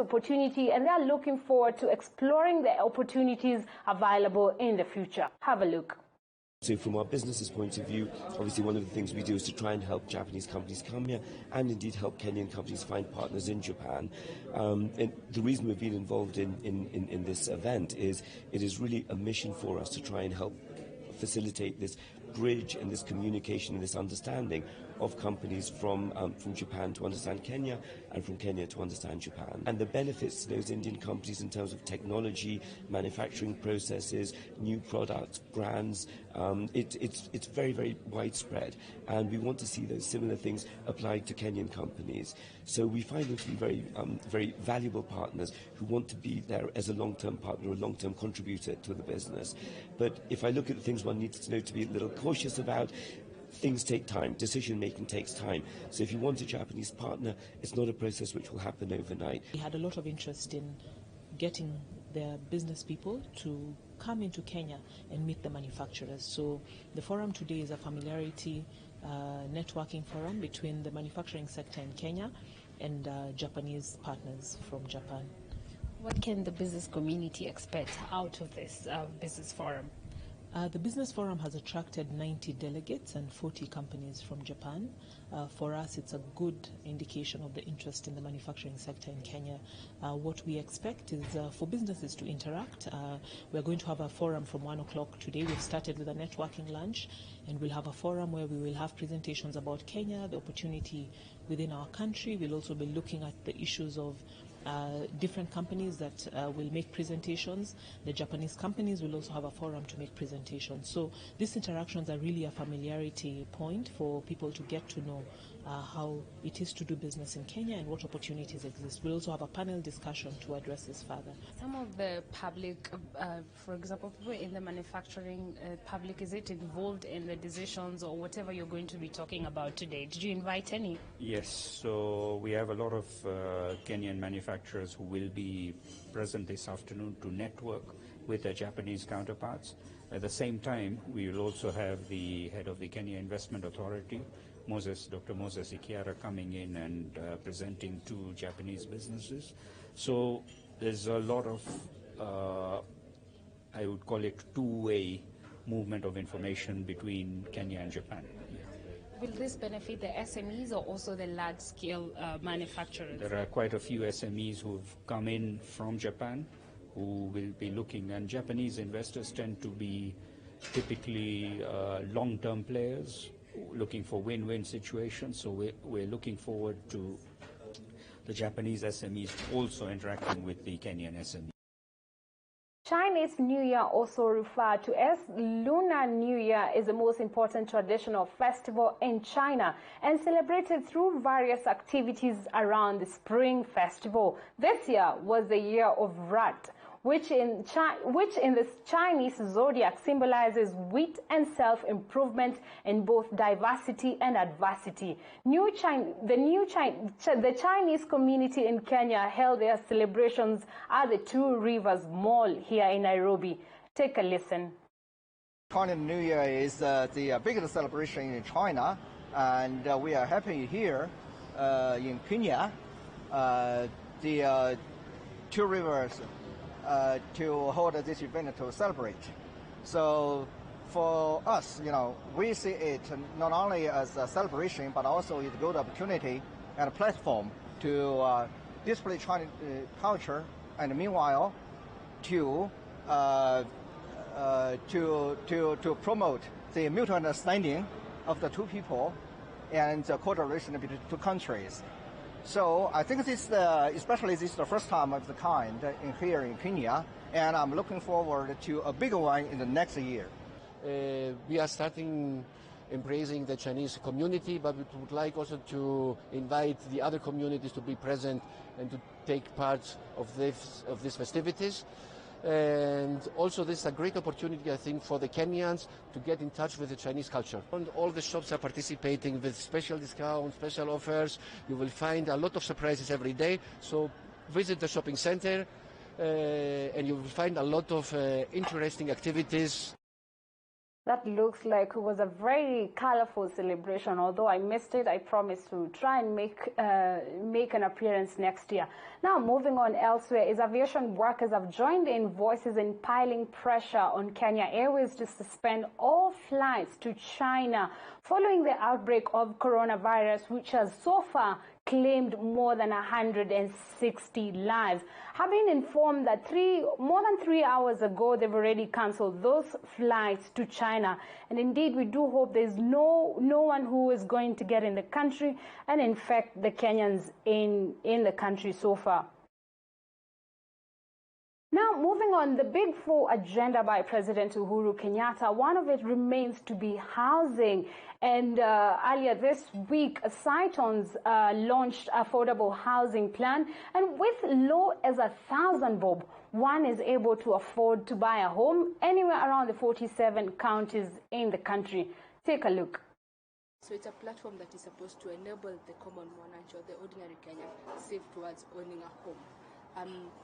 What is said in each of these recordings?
opportunity, and they are looking forward to exploring the opportunities available in the future. Have a look. So from our business's point of view, obviously one of the things we do is to try and help Japanese companies come here and indeed help Kenyan companies find partners in Japan. And the reason we've been involved in this event is it is really a mission for us to try and help facilitate this bridge and this communication and this understanding of companies from Japan to understand Kenya and from Kenya to understand Japan. And the benefits to those Indian companies in terms of technology, manufacturing processes, new products, brands, it's very, very widespread. And we want to see those similar things applied to Kenyan companies. So we find them to be very, very valuable partners who want to be there as a long-term partner, a long-term contributor to the business. But if I look at the things one needs to know to be a little cautious about, things take time. Decision-making takes time. So if you want a Japanese partner, it's not a process which will happen overnight. We had a lot of interest in getting their business people to come into Kenya and meet the manufacturers. So the forum today is a familiarity networking forum between the manufacturing sector in Kenya and Japanese partners from Japan. What can the business community expect out of this business forum? The business forum has attracted 90 delegates and 40 companies from Japan. For us, it's a good indication of the interest in the manufacturing sector in Kenya. What we expect is for businesses to interact. We're going to have a forum from 1 o'clock today. We've started with a networking lunch, and we'll have a forum where we will have presentations about Kenya, the opportunity within our country. We'll also be looking at the issues of different companies that will make presentations. The Japanese companies will also have a forum to make presentations. So these interactions are really a familiarity point for people to get to know how it is to do business in Kenya and what opportunities exist. We'll also have a panel discussion to address this further. Some of the public, for example, people in the manufacturing public, is it involved in the decisions or whatever you're going to be talking about today? Did you invite any? Yes, so we have a lot of Kenyan manufacturers who will be present this afternoon to network with their Japanese counterparts. At the same time, we will also have the head of the Kenya Investment Authority, Dr. Moses Ikiara, coming in and presenting to Japanese businesses. So there's a lot of, I would call it, two-way movement of information between Kenya and Japan. Will this benefit the SMEs or also the large-scale manufacturers? There are quite a few SMEs who've come in from Japan who will be looking, and Japanese investors tend to be typically long-term players looking for win-win situations. So we're looking forward to the Japanese SMEs also interacting with the Kenyan SMEs. Chinese New Year, also referred to as Lunar New Year, is the most important traditional festival in China and celebrated through various activities around the Spring Festival. This year was the year of Rat, which in the Chinese zodiac symbolizes wit and self-improvement in both diversity and adversity. The Chinese community in Kenya held their celebrations at the Two Rivers Mall here in Nairobi. Take a listen. Chinese New Year is the biggest celebration in China, and we are happy here in Kenya, the Two Rivers, to hold this event to celebrate. So for us, we see it not only as a celebration, but also it's a good opportunity and a platform to display Chinese culture, and meanwhile to promote the mutual understanding of the two people and the cooperation between two countries. So I think especially this is the first time of the kind here in Kenya, and I'm looking forward to a bigger one in the next year. We are starting embracing the Chinese community, but we would like also to invite the other communities to be present and to take part of these festivities. And also this is a great opportunity, I think, for the Kenyans to get in touch with the Chinese culture. And all the shops are participating with special discounts, special offers. You will find a lot of surprises every day. So visit the shopping center and you will find a lot of interesting activities. That looks like it was a very colorful celebration. Although I missed it, I promise to try and make an appearance next year. Now, moving on elsewhere, is aviation workers have joined in voices in piling pressure on Kenya Airways to suspend all flights to China following the outbreak of coronavirus, which has so far claimed more than 160 lives. Have been informed that more than 3 hours ago, they've already cancelled those flights to China. And indeed, we do hope there's no one who is going to get in the country and infect the Kenyans in the country so far. Now, moving on, the Big Four agenda by President Uhuru Kenyatta, one of it remains to be housing. And earlier this week, Cytons launched affordable housing plan. And with low as 1,000 bob, one is able to afford to buy a home anywhere around the 47 counties in the country. Take a look. So it's a platform that is supposed to enable the common mwananchi or the ordinary Kenyan save towards owning a home.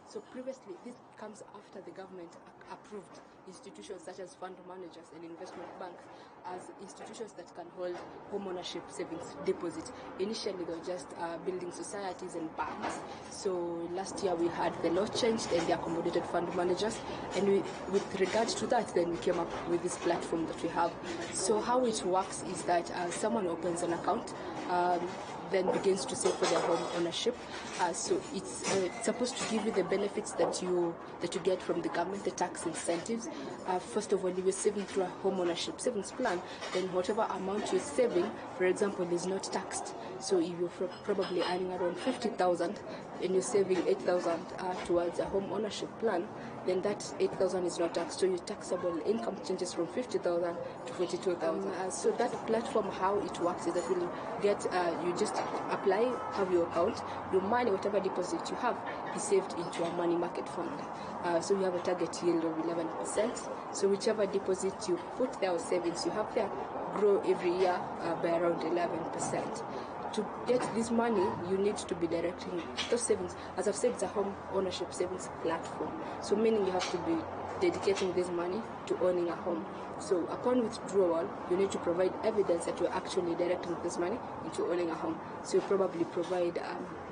So previously, this comes after the government approved institutions such as fund managers and investment banks as institutions that can hold home ownership savings deposit. Initially, they were just building societies and banks. So last year we had the law changed and they accommodated fund managers. And with regard to that, then we came up with this platform that we have. So how it works is that someone opens an account, then begins to save for their home ownership. So it's supposed to give you the benefits that you get from the government, the tax incentives. First of all, if you're saving through a home ownership savings plan, then whatever amount you're saving, for example, is not taxed. So if you're probably earning around 50,000 and you're saving 8,000 towards a home ownership plan, then that 8,000 is not taxed. So your taxable income changes from 50,000 to 42,000. So that platform, how it works is that when you get, you just apply, have your account, your money, whatever deposit you have, is saved into a money market fund. So you have a target yield of 11%. So whichever deposit you put there or savings you have there grow every year by around 11%. To get this money, you need to be directing those savings. As I've said, it's a home ownership savings platform. So meaning you have to be dedicating this money to owning a home. So upon withdrawal, you need to provide evidence that you're actually directing this money into owning a home. So you probably provide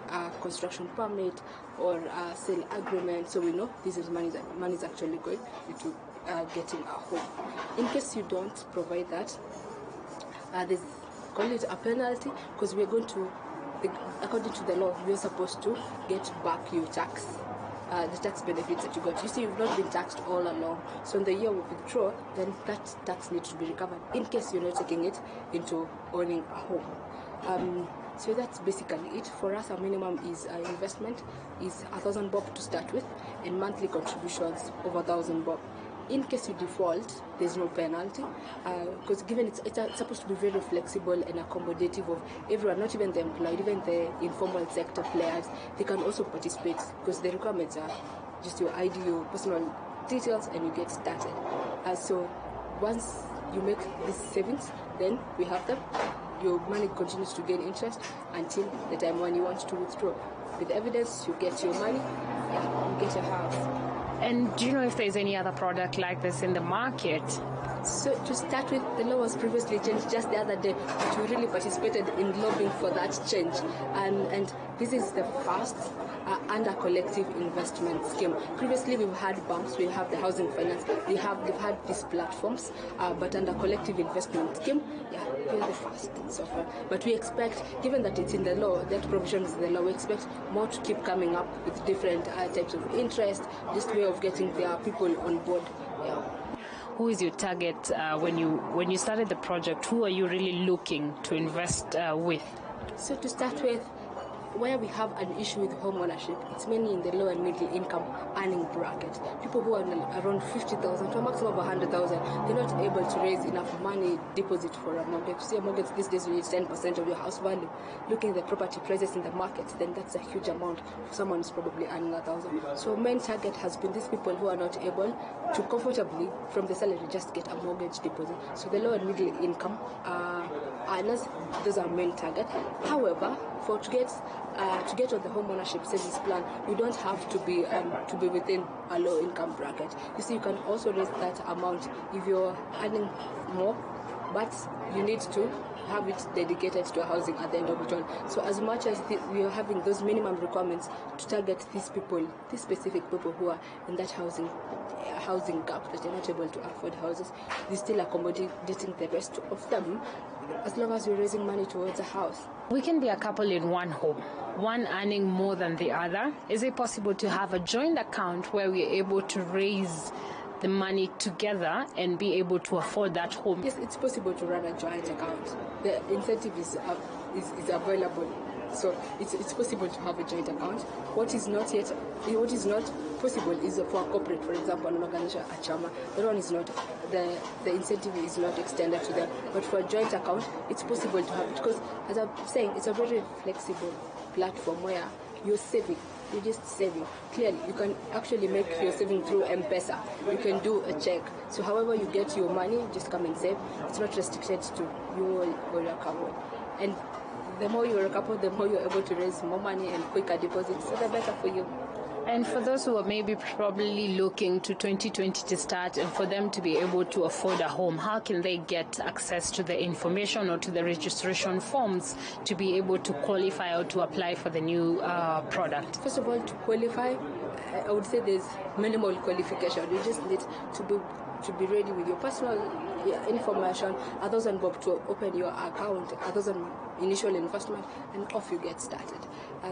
a construction permit or a sale agreement. So we know this is money is actually going into getting a home. In case you don't provide that, there's call it a penalty, because we're going to, according to the law, we're supposed to get back your tax, the tax benefits that you got. You see, you've not been taxed all along. So in the year we withdraw, then that tax needs to be recovered in case you're not taking it into owning a home. So that's basically it. For us, our minimum is investment is 1,000 bob to start with, and monthly contributions over 1,000 bob. In case you default, there's no penalty, because given it's supposed to be very flexible and accommodative of everyone, not even the employed, even the informal sector players, they can also participate, because the requirements are just your ID, your personal details, and you get started. So once you make these savings, then we have them. Your money continues to gain interest until the time when you want to withdraw. With evidence, you get your money, you get your house. And do you know if there's any other product like this in the market? So to start with, the law was previously changed just the other day, but we really participated in lobbying for that change. And this is the first under collective investment scheme. Previously, we've had banks, we have the housing finance, they've had these platforms, but under collective investment scheme, we're the first so far. But we expect, given that it's in the law, that provision is in the law, we expect more to keep coming up with different types of interest, this way of getting their people on board. Yeah. Who is your target when you started the project? Who are you really looking to invest with? So to start with, where we have an issue with home ownership, it's mainly in the low and middle income earning bracket. People who are around 50,000 to a maximum of 100,000, they're not able to raise enough money deposit for a mortgage. See, a mortgage these days you need 10% of your house value. Looking at the property prices in the market, then that's a huge amount for someone who's probably earning 1,000. So main target has been these people who are not able to comfortably from the salary just get a mortgage deposit. So the low and middle income earners, those are main target. However, to get to get on the home ownership savings plan, you don't have to be within a low income bracket. You see, you can also raise that amount if you're earning more, but you need to have it dedicated to a housing at the end of it all. So as much as we are having those minimum requirements to target these people, these specific people who are in that housing gap, that are not able to afford houses, we're still accommodating the rest of them as long as we're raising money towards a house. We can be a couple in one home, one earning more than the other. Is it possible to have a joint account where we're able to raise the money together and be able to afford that home? Yes, it's possible to run a joint account. The incentive is available, so it's possible to have a joint account. What is not possible is for a corporate, for example, an organization, a chama. That one is not, the incentive is not extended to them. But for a joint account, it's possible to have it because, as I'm saying, it's a very flexible platform where you're saving. You're just saving. Clearly, you can actually make your saving through M-Pesa. You can do a check. So however you get your money, just come and save. It's not restricted to you or your couple. And the more you're a couple, the more you're able to raise more money and quicker deposits, so the better for you. And for those who are maybe probably looking to 2020 to start and for them to be able to afford a home, how can they get access to the information or to the registration forms to be able to qualify or to apply for the new product? First of all, to qualify, I would say there's minimal qualification. You just need to be ready with your personal information, 1,000 bob to open your account, 1,000 initial investment, and off you get started.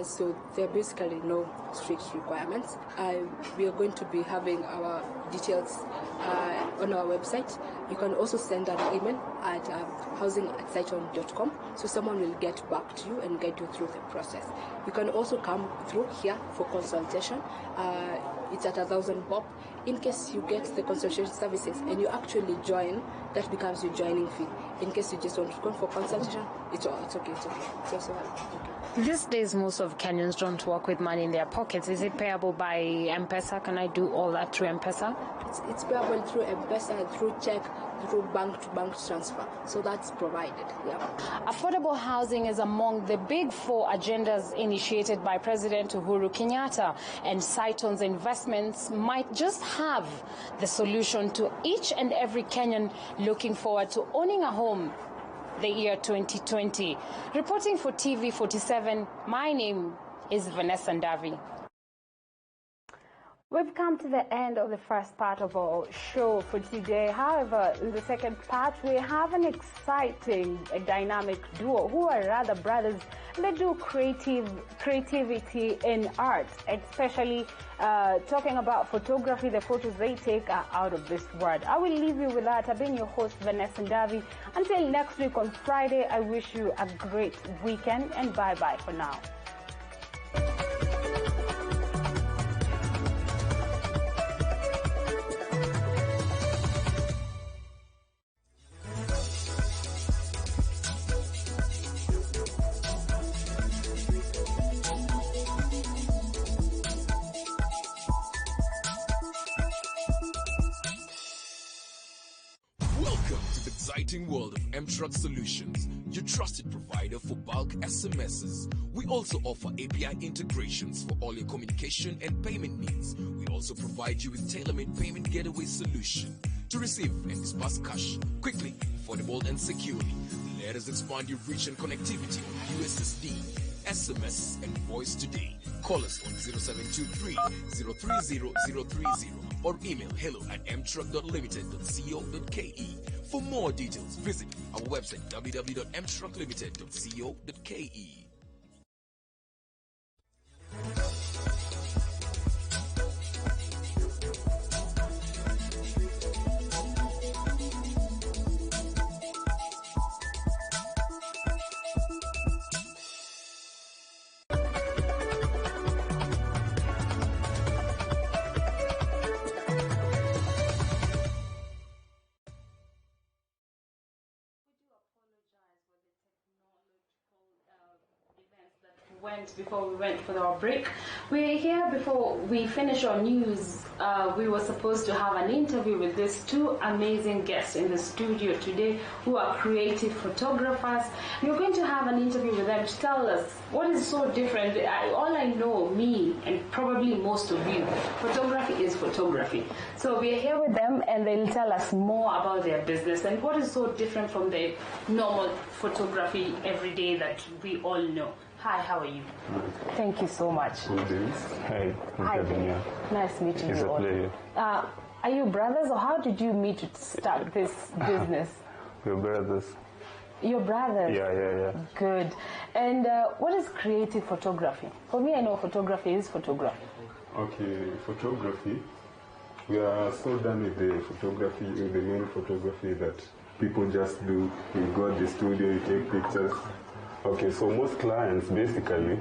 So there are basically no strict requirements. We are going to be having our details on our website. You can also send an email at housing@saiton.com, so someone will get back to you and guide you through the process. You can also come through here for consultation. It's at 1,000 bob. In case you get the consultation services and you actually join, that becomes your joining fee. In case you just want to come for consultation, it's okay. It's also okay. These days, most of Kenyans don't work with money in their pockets. Is it payable by M-Pesa? Can I do all that through M-Pesa? It's payable through M-Pesa, through check, through bank-to-bank transfer. So that's provided, yeah. Affordable housing is among the big 4 agendas initiated by President Uhuru Kenyatta, and Saiton's investments might just have the solution to each and every Kenyan looking forward to owning a home the year 2020. Reporting for TV47, my name is Vanessa Ndavi. We've come to the end of the first part of our show for today. However, in the second part, we have an exciting, dynamic duo who are rather brothers. They do creativity in art, especially talking about photography. The photos they take are out of this world. I will leave you with that. I've been your host, Vanessa Ndavi. Until next week on Friday, I wish you a great weekend and bye-bye for now. World of M-Truck Solutions, your trusted provider for bulk SMSs. We also offer API integrations for all your communication and payment needs. We also provide you with tailor-made payment getaway solution to receive and disburse cash quickly, affordable and securely. Let us expand your reach and connectivity on USSD, SMS and voice today. Call us on 0723 030 030 or email hello@mtruck.limited.co.ke. For more details, visit our website www.mtrucklimited.co.ke. before we went for our break. We're here before we finish our news. We were supposed to have an interview with these two amazing guests in the studio today who are creative photographers. We're going to have an interview with them to tell us what is so different. All I know, me and probably most of you, photography is photography. So we're here with them and they'll tell us more about their business and what is so different from the normal photography every day that we all know. Hi, how are you? Thank you so much. Hi. Hi. Nice meeting you all. It's a pleasure. Are you brothers or how did you meet to start this business? We're brothers. Your brothers? Yeah. Good. And what is creative photography? For me, I know photography is photography. Okay, photography. We are so done with the photography, with the main photography that people just do. You go to the studio, you take pictures. Okay, so most clients basically,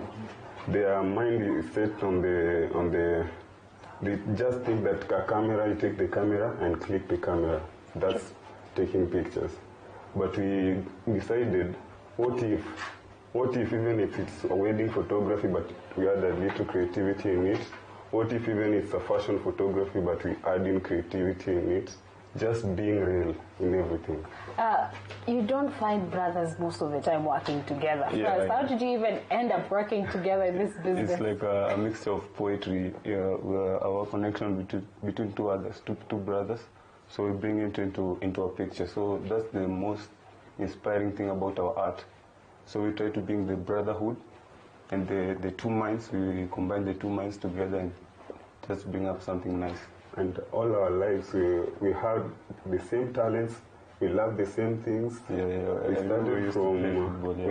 their mind is set on they just think that a camera, you take the camera and click the camera. That's taking pictures. But we decided, what if even if it's a wedding photography but we add a little creativity in it? What if even it's a fashion photography but we add in creativity in it? Just being real in everything. You don't find brothers most of the time working together. Yeah, How did you even end up working together in this business? It's like a mixture of poetry. Our connection between two brothers. So we bring it into a picture. So that's the most inspiring thing about our art. So we try to bring the brotherhood and the two minds. We combine the two minds together and just bring up something nice. And all our lives, we have the same talents. We love the same things. We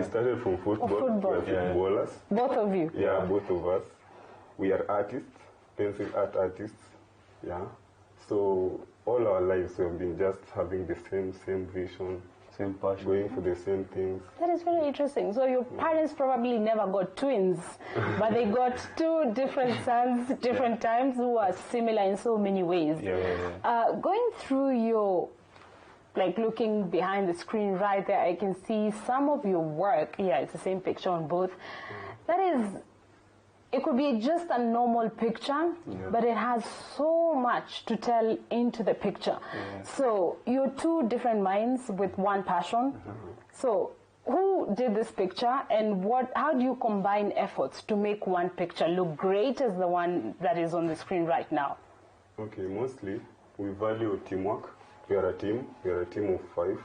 started from football. We are footballers. Both of you? Yeah, both of us. We are artists, pencil art artists. Yeah. So all our lives we have been just having the same vision, same passion, going for the same things. That is very interesting. So your parents probably never got twins, but they got two different sons, different times, who are similar in so many ways. Going through your, looking behind the screen right there, I can see some of your work. Yeah, it's the same picture on both. That is, it could be just a normal picture, but it has so much to tell into the picture. So you're two different minds with one passion. So who did this picture and how do you combine efforts to make one picture look great as the one that is on the screen right now? Okay, mostly we value teamwork. We are a team. We are a team of 5.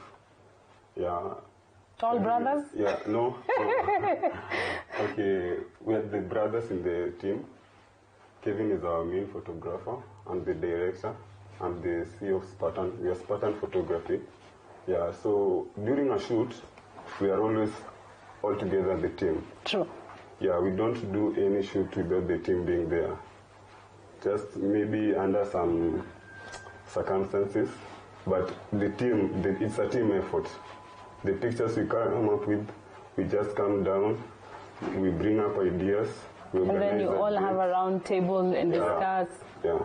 Yeah. All brothers? Yeah, no. Okay, we are the brothers in the team. Kevin is our main photographer and the director. I'm the CEO of Spartan. We are Spartan Photography. Yeah, so during a shoot, we are always all together as the team. True. Yeah, we don't do any shoot without the team being there. Just maybe under some circumstances, but the team, it's a team effort. The pictures we come up with, we just come down, we bring up ideas. And then you all have a round table and discuss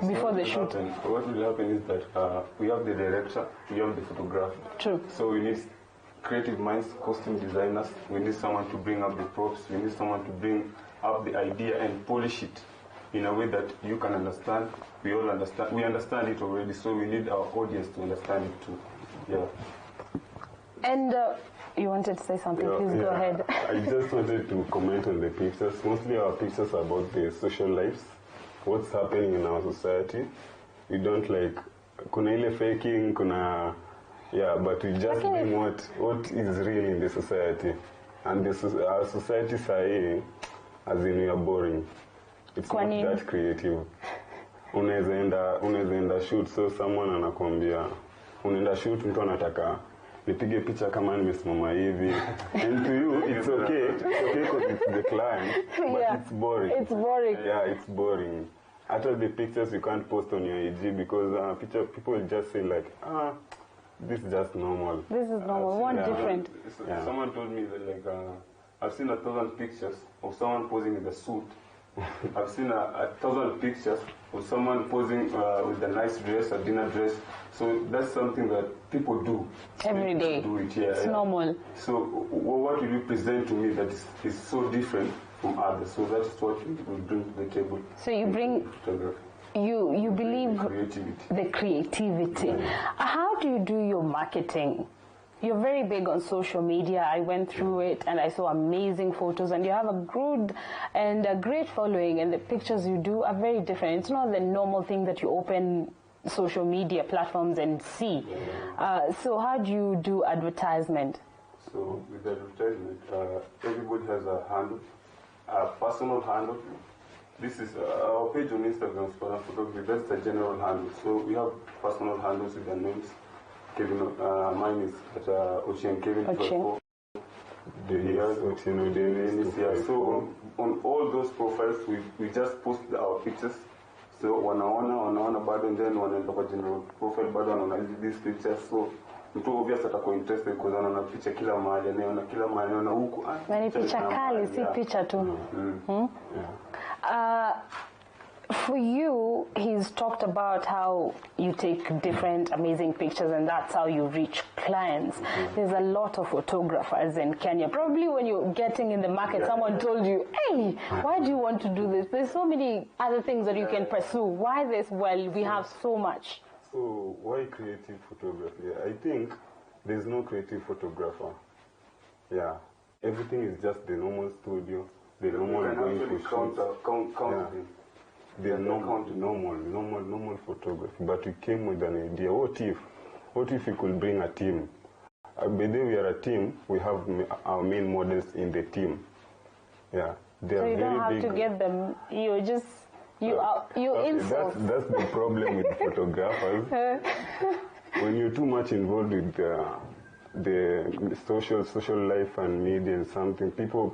before the shoot. What will happen is that we have the director, we have the photographer. True. So we need creative minds, costume designers, we need someone to bring up the props, we need someone to bring up the idea and polish it in a way that you can understand, we all understand, we understand it already, so we need our audience to understand it too. Yeah. And you wanted to say something, please go ahead. I just wanted to comment on the pictures. Mostly our pictures are about the social lives, what's happening in our society. We don't kuna ile faking, kuna, but we just bring what is real in the society. And our society sahi, as in we are boring. It's not that creative. Unaweza enda shoot, so someone anakuambia, unaenda shoot mtu anataka nipige picha kama nimesimama hivi. And to you, it's okay. It's okay because it's the client, but it's boring. It's boring. Yeah, it's boring. After the pictures you can't post on your IG because people just say this is just normal. This is normal. One different. Someone told me that I've seen 1,000 pictures of someone posing in a suit. I've seen 1,000 pictures of someone posing with a nice dress, a dinner dress. So that's something that people do. Every day. Do it, it's normal. So what will you present to me that is so different from others. So that's what we bring to the table. So you bring photography. You believe the creativity. How do you do your marketing? You're very big on social media. I went through it and I saw amazing photos, and you have a good and a great following, and the pictures you do are very different. It's not the normal thing that you open social media platforms and see. So how do you do advertisement? So with advertisement, everybody has a handle, a personal handle. This is our page on Instagram, Sparran Photography. That's the general handle. So we have personal handles with their names. Kevin, mine is at Ocean Kevin. Ocean. So on all those profiles, we just post our pictures. So wanaona bado, and then wanaenda kwa general profile bado wanaona these pictures. So mtu obvious atakuwa interested kwa sababu anaona picha kila mahali, anaona kila mahali, anaona huku. Na ni picha kali, si picha tu. For you, he's talked about how you take different amazing pictures and that's how you reach clients. There's a lot of photographers in Kenya. Probably when you're getting in the market, someone told you, hey, why do you want to do this? There's so many other things that you can pursue. Why this? Well, we have so much. So why creative photography? I think there's no creative photographer. Yeah. Everything is just the normal studio, the normal going for shoots. They are normal photography. But we came with an idea. What if we could bring a team? By then we are a team. We have our main models in the team. Yeah, they are so you very don't have big. To get them. You insult. That's the problem with photographers. When you're too much involved with the social life and media and something, people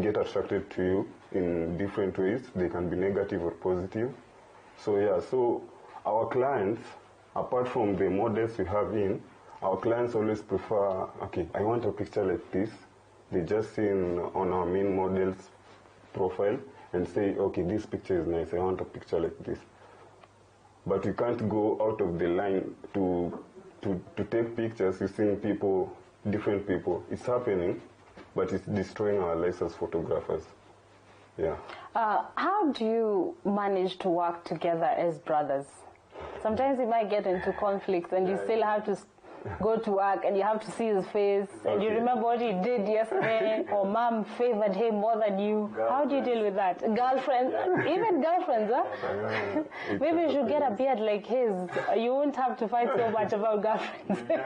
get attracted to you in different ways. They can be negative or positive. So yeah, so our clients, apart from the models we have in, our clients always prefer, okay, I want a picture like this. They just see on our main model's profile and say, okay, this picture is nice, I want a picture like this. But you can't go out of the line to take pictures using people, different people. It's happening, but it's destroying our lives as photographers. Yeah. How do you manage to work together as brothers? Sometimes you might get into conflicts and you still have to go to work and you have to see his face and you remember what he did yesterday or mom favored him more than you. How do you deal with that? Girlfriends, even girlfriends, huh? Maybe you should get a beard like his. You won't have to fight so much about girlfriends. It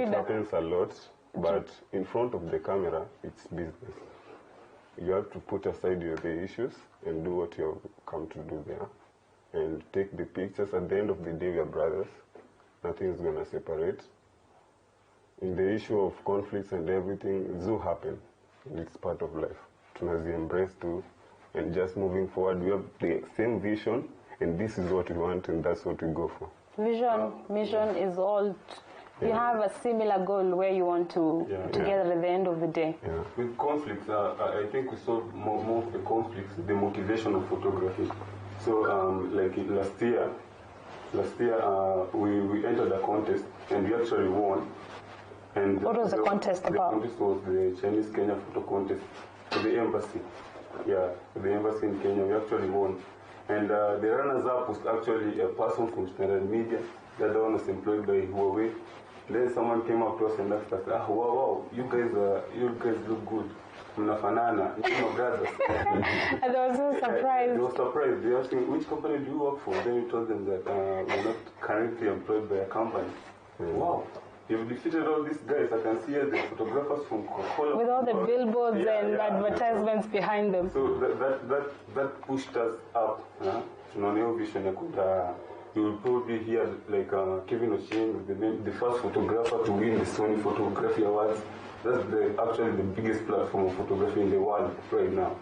happens a lot, but in front of the camera, it's business. You have to put aside the issues and do what you have come to do there. And take the pictures. At the end of the day, we are brothers. Nothing is going to separate. In the issue of conflicts and everything, it do happen. It's part of life. Tunazi embrace too. And just moving forward, we have the same vision, and this is what we want, and that's what we go for. Mission is all. You have a similar goal where you want to together at the end of the day. Yeah. With conflicts, I think we solve more of the conflicts, the motivation of photography. So, like last year, we entered a contest and we actually won. And what was the contest about? The contest was the Chinese Kenya photo contest for the embassy. Yeah, for the embassy in Kenya, we actually won. And the runners-up was actually a person from Standard Media. The other one was employed by Huawei. Then someone came up to us and asked us, wow, you guys look good. Mnafanana, brothers. And they were so surprised. They were surprised. They asked me, which company do you work for? Then we told them that we're not currently employed by a company. Wow. You've defeated all these guys. I can see the photographers from Coca-Cola. With all the billboards and advertisements behind them. So that pushed us up. Tunaonea vision ya you will probably hear like Kevin Ochieng, the first photographer to win the Sony Photography Awards. That's actually the biggest platform of photography in the world right now.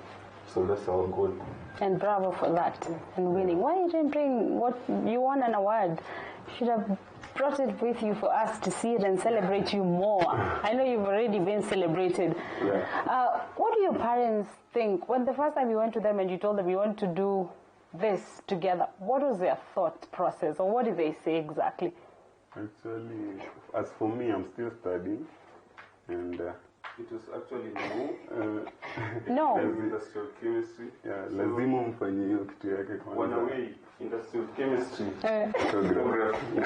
So that's our goal. And bravo for that and winning. Why you didn't bring what you won an award? You should have brought it with you for us to see it and celebrate you more. I know you've already been celebrated. Yeah. What do your parents think? When the first time you went to them and you told them you want to do this together, what was their thought process, or what did they say exactly? Actually, as for me, I'm still studying, and It was actually no. No. Industrial chemistry. Yeah, lazima mfanyie hiyo kitu yake kwanza. One way industrial chemistry. Photography.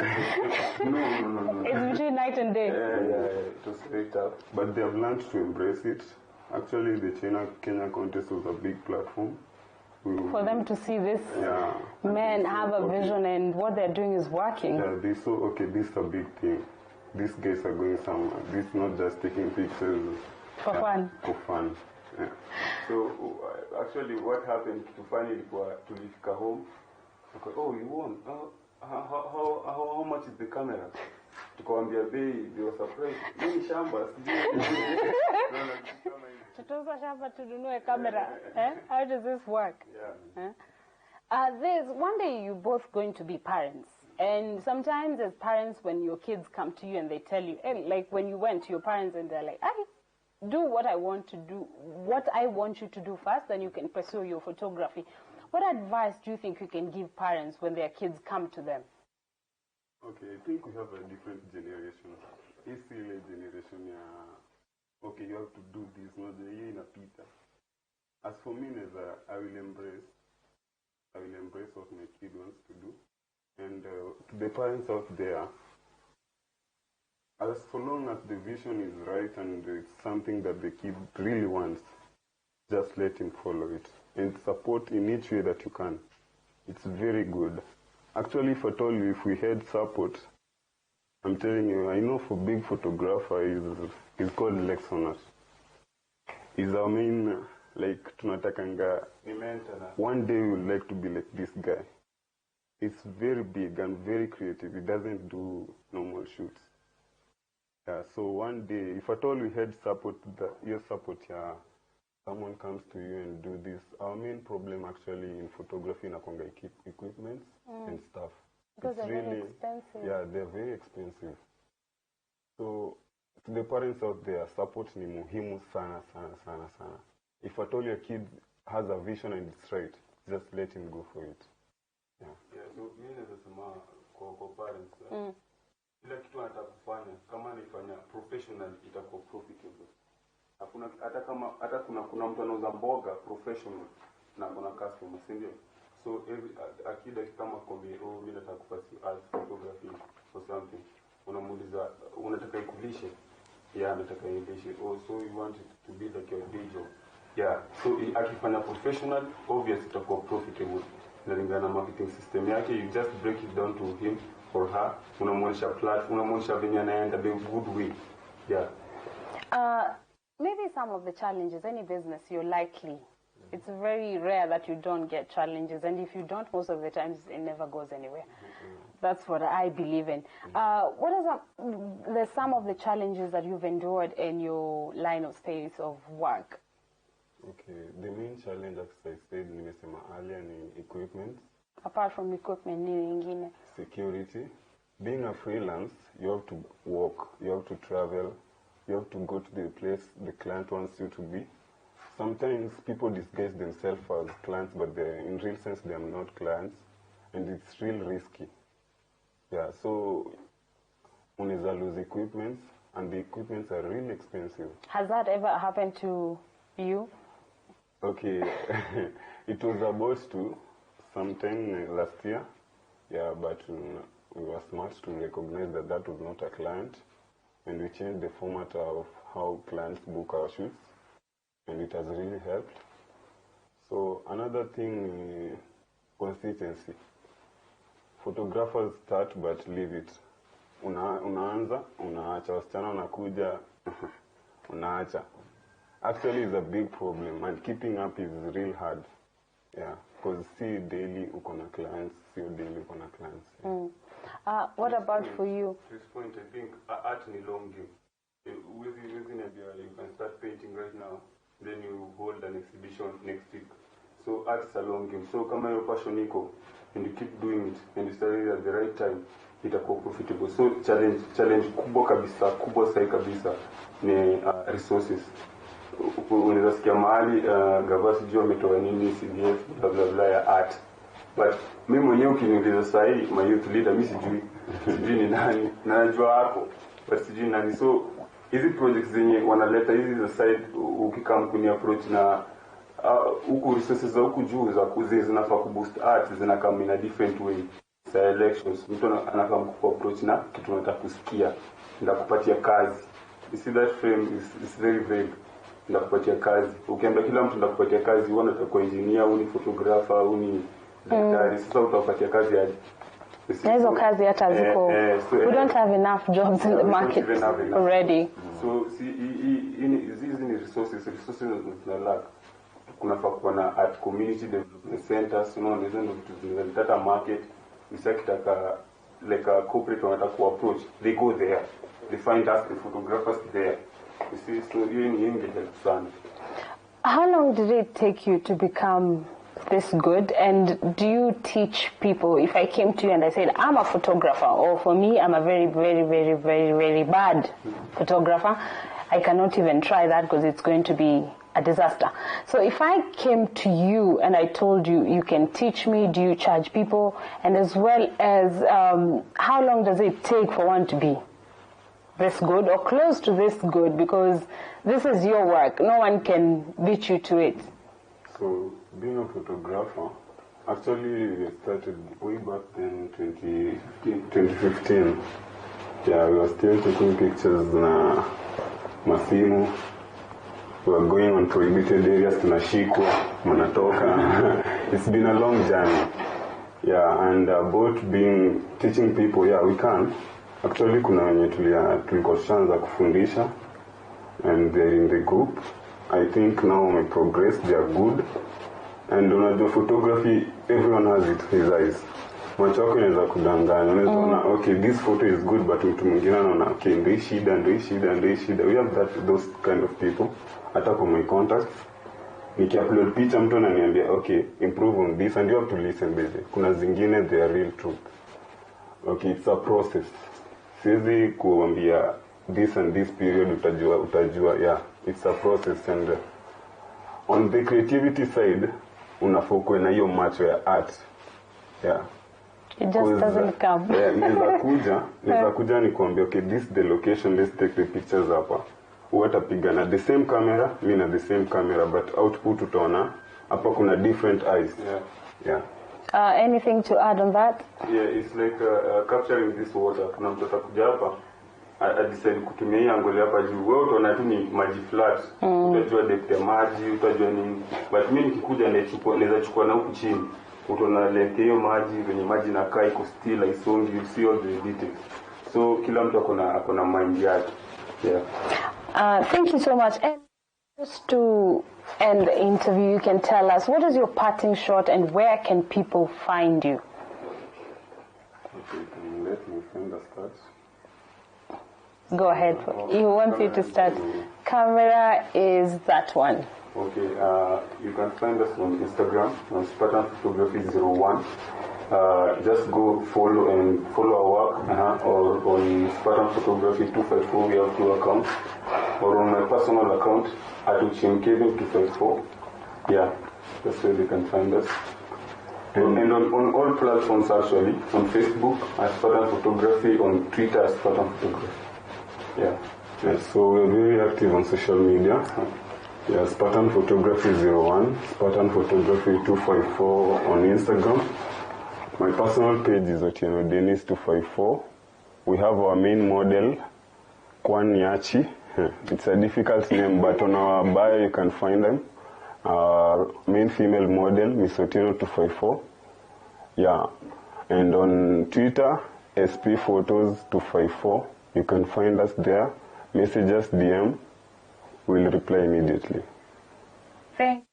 No. It's between night and day. Yeah, it was very tough. But they have learned to embrace it. Actually, the Kenya contest was a big platform. For them to see this men have a vision and what they're doing is working. Yeah, they saw, okay, this is a big thing. These guys are going somewhere. This is not just taking pictures. For fun. For fun. Yeah. So, actually, what happened to finally to leave home? Okay, oh, you won. How much is the camera? Tukawambia bei, they were surprised. Mimi shamba, Tutoza shamba tununue camera. How does this work? Yeah. There's one day you're both going to be parents. And sometimes as parents, when your kids come to you and they tell you, hey, like when you went to your parents and they're like, do what I want to do, what I want you to do first, then you can pursue your photography. What advice do you think you can give parents when their kids come to them? Okay, I think we have a different generation. This generation, okay, you have to do this, not the year in a pita. As for me, I will embrace what my kid wants to do. And to the parents out there, as for long as the vision is right and it's something that the kid really wants, just let him follow it. And support in each way that you can. It's very good. Actually, if I told you, if we had support, I'm telling you, I know for big photographer, is called Lexonas. He's our main, like, tunatakanga. One day we would like to be like this guy. It's very big and very creative. He doesn't do normal shoots. Yeah, so one day, if at all we had support, your support, someone comes to you and do this. Our main problem actually in photography nakonga equipment and stuff. Because they're really expensive. Yeah, they're very expensive. So to the parents out there, support ni muhimu sana. If at all your kid has a vision and it's right, just let him go for it. Yeah, so mimi nasema kwa parents, kila kitu anataka kufanya kama anafanya professional itakuwa profitable. Hakuna hata kuna mtu anauza mboga professional na kuna customer, si ndio? So akida kama kombi mimi nataka kupatia art photography or something, unamuuliza unataka ikulishe? Yeah, nataka ikulishe. Oh, so you want it to be like your day job? Yeah, so akifanya professional, obviously itakuwa profitable. Nalingana marketing system yake, you just break it down to him or her, unamuonesha platform, unamuonesha venye anaenda the good way. Yeah. Maybe some of the challenges, any business, you're likely. It's very rare that you don't get challenges, and if you don't, most of the times it never goes anywhere. That's what I believe in. What are some of the challenges that you've endured in your line of space of work? Okay, the main challenge, as I said, nimesema earlier, ni equipment. Apart from equipment, nini ingine? Security. Being a freelance, you have to work, you have to travel, you have to go to the place the client wants you to be. Sometimes people disguise themselves as clients, but in real sense they are not clients, and it's real risky. Yeah, so unaweza lose equipment, and the equipments are really expensive. Has that ever happened to you? Okay, it was about to sometime last year. Yeah, but we were smart to recognize that that was not a client, and we changed the format of how clients book our shoots, and it has really helped. So another thing, consistency. Photographers start but leave it. Unaanza, unaacha, wasichana wanakuja, unaacha. Actually, it's a big problem, and keeping up is real hard. Yeah, because see daily ukona clients, see daily ukona clients. Yeah. What about for you? At this point, I think art ni long game. You can start painting right now, then you hold an exhibition next week. So art is a long game. So kama your passion iko, and you keep doing it, and you start it at the right time, itakuwa profitable. So challenge kubwa sahi kabisa ni resources. Unaweza sikia mahali gavasi juu ametoa nini CDF bla bla bla ya art, but mimi mwenyewe ukiniuliza sahi my youth leader mimi sijui ni nani, najua hapo but sijui nani. So hizi projects zenye wanaleta hizi za side, ukikam kuni approach na huku resources za huku juu za kuzi zinafaa kuboost art, zinakam in a different way. Sa elections, mtu anakam ku approach na kitu nataka kusikia, ndakupatia kazi. You see that frame is very vague. Ndakupatia kazi. Ukiambia kila mtu ndakupatia kazi, wewe unataka engineer, au ni photographer, au ni daktari, sasa utapatia kazi aje? Hizo kazi hata ziko. We don't have enough jobs in the market already. So hizi ni resources na lack. Kunafaa kuwa na art community development centers, hizo ndio vitu zinazotaka market. Isakitaka like a corporate wanataka ku approach, they go there, they find us the photographers there. You see, so you need help sana. How long did it take you to become this good, and do you teach people? If I came to you and I said I'm a photographer, or for me I'm a very, very, very, very, very bad photographer, I cannot even try that because it's going to be a disaster. So if I came to you and I told you, you can teach me, do you charge people? And as well as how long does it take for one to be this good or close to this good? Because this is your work. No one can beat you to it. So being a photographer, actually we started way back in 2015. Yeah, we were still taking pictures na masimu. We were going on prohibited areas, tunashikwa, manatoka. It's been a long journey. Yeah, and both teaching people, yeah, we can. Actually, kuna wenye tulikuwa tushaanza kufundisha, and they're in the group. I think now my progress, they are good. And unajua photography, everyone has it, his eyes. Macho yako inaweza kudanganya. Unaweza okay, this photo is good, but mtu mwingine anaona okay, ndio shida. We have those kind of people. Hata kwa my contacts, nikiupload picha mtu ananiambia okay, improve on this, and you have to listen baby. Kuna zingine they are real truth. Okay, it's a process. Siwezi kuambia this and this period utajua, yeah, it's a process. And on the creativity side, unafokwe na hiyo macho ya art. Yeah. It just doesn't come. Yeah, inaweza kuja ni kuambia okay, this is the location, let's take the pictures hapa. Watapiga na the same camera, me na the same camera, but output utaona hapa kuna different eyes. Yeah. Anything to add on that? Yeah, it's like capturing this water. Kuna mtu atakuja hapa, I decide kutumia hii angle hapa juu. Wewe utaona tu ni maji flat. Utajua depth ya maji, utajua nini. But mimi nikikuja naweza chukua na huku chini. Utaona length hiyo maji, venye maji inakaa iko still, haisongi, you see all the details. So kila mtu akona mind yake. Yeah. Thank you so much. And just to end the interview, you can tell us what is your parting shot and where can people find you? Okay, let me find the stats. Go ahead. He wants you to start. Camera is that one. Okay, you can find us on Instagram, on Spartan Photography 01. Just go follow our work, or on Spartan Photography 254, we have 2 accounts, or on my personal account at Uchimkevin 254. Yeah, that's where they can find us. And on all platforms actually, on Facebook as Spartan Photography, on Twitter as Spartan Photography. Yeah, so we're very active on social media. Yeah, Spartan Photography 01, Spartan Photography 254 on Instagram. My personal page is Otieno Dennis 254. We have our main model, Kwan Yachi. It's a difficult name, but on our bio you can find them. Our main female model, Miss Otieno 254. Yeah, and on Twitter, SP Photos 254. You can find us there. Message us, DM. We'll reply immediately. Thank you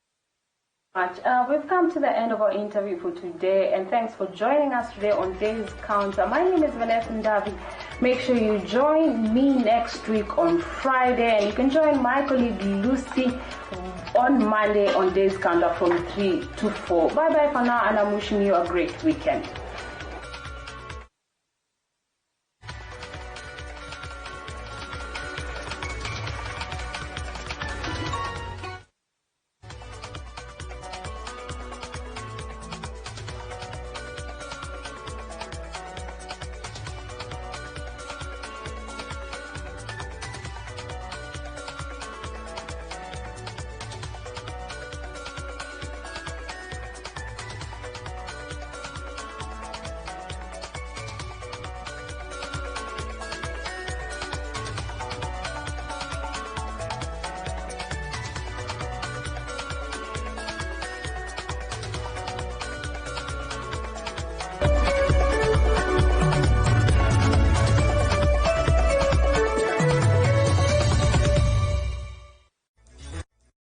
much. We've come to the end of our interview for today, and thanks for joining us today on Days Counter. My name is Vanessa Ndavi. Make sure you join me next week on Friday, and you can join my colleague Lucy on Monday on Days Counter from 3 to 4. Bye-bye for now, and I'm wishing you a great weekend.